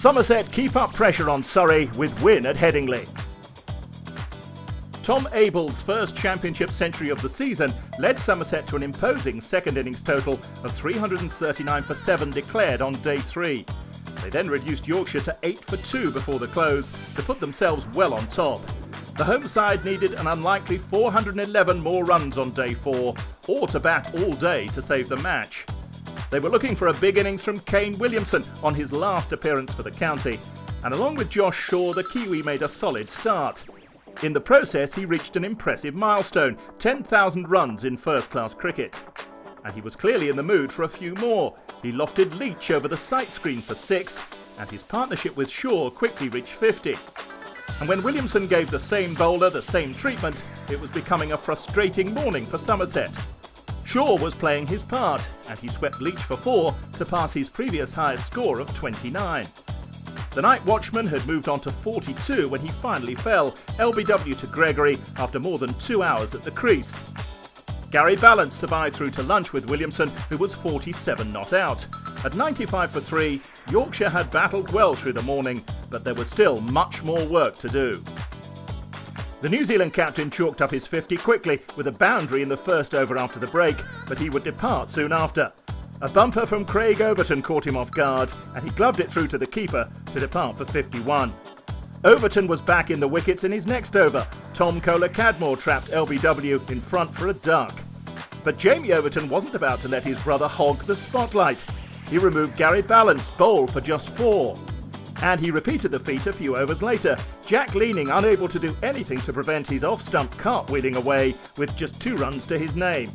Somerset keep up pressure on Surrey with win at Headingley. Tom Abel's first championship century of the season led Somerset to an imposing second innings total of 339 for 7 declared on day 3. They then reduced Yorkshire to 8 for 2 before the close to put themselves well on top. The home side needed an unlikely 411 more runs on day 4, or to bat all day to save the match. They were looking for a big innings from Kane Williamson on his last appearance for the county, and along with Josh Shaw, the Kiwi made a solid start. In the process, he reached an impressive milestone, 10,000 runs in first-class cricket. And he was clearly in the mood for a few more. He lofted Leach over the sight screen for 6, and his partnership with Shaw quickly reached 50. And when Williamson gave the same bowler the same treatment, it was becoming a frustrating morning for Somerset. Shaw was playing his part, and he swept Leach for 4 to pass his previous highest score of 29. The night watchman had moved on to 42 when he finally fell, LBW to Gregory after more than 2 hours at the crease. Gary Balance survived through to lunch with Williamson, who was 47 not out. At 95 for 3, Yorkshire had battled well through the morning, but there was still much more work to do. The New Zealand captain chalked up his 50 quickly with a boundary in the first over after the break, but he would depart soon after. A bumper from Craig Overton caught him off guard, and he gloved it through to the keeper to depart for 51. Overton was back in the wickets in his next over. Tom Kohler-Cadmore trapped LBW in front for a duck. But Jamie Overton wasn't about to let his brother hog the spotlight. He removed Gary Balance, bowled for just 4. And he repeated the feat a few overs later, Jack Leaning unable to do anything to prevent his off-stump cartwheeling away with just 2 runs to his name.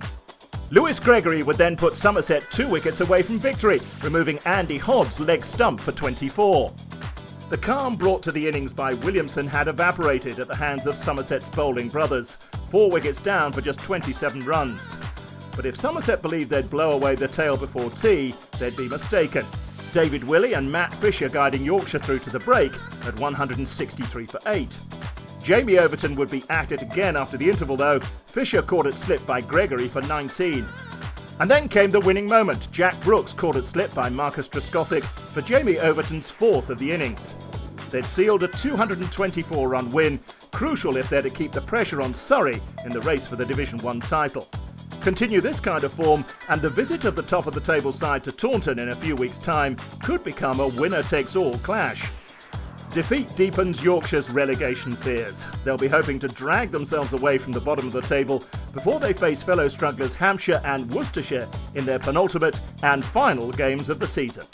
Lewis Gregory would then put Somerset 2 wickets away from victory, removing Andy Hodd's leg stump for 24. The calm brought to the innings by Williamson had evaporated at the hands of Somerset's bowling brothers, 4 wickets down for just 27 runs. But if Somerset believed they'd blow away the tail before tea, they'd be mistaken. David Willey and Matt Fisher guiding Yorkshire through to the break at 163 for 8. Jamie Overton would be at it again after the interval though. Fisher caught it slip by Gregory for 19. And then came the winning moment. Jack Brooks caught it slip by Marcus Trescothick for Jamie Overton's 4th of the innings. They'd sealed a 224-run win, crucial if they're to keep the pressure on Surrey in the race for the Division 1 title. Continue this kind of form, and the visit of the top of the table side to Taunton in a few weeks' time could become a winner-takes-all clash. Defeat deepens Yorkshire's relegation fears. They'll be hoping to drag themselves away from the bottom of the table before they face fellow strugglers Hampshire and Worcestershire in their penultimate and final games of the season.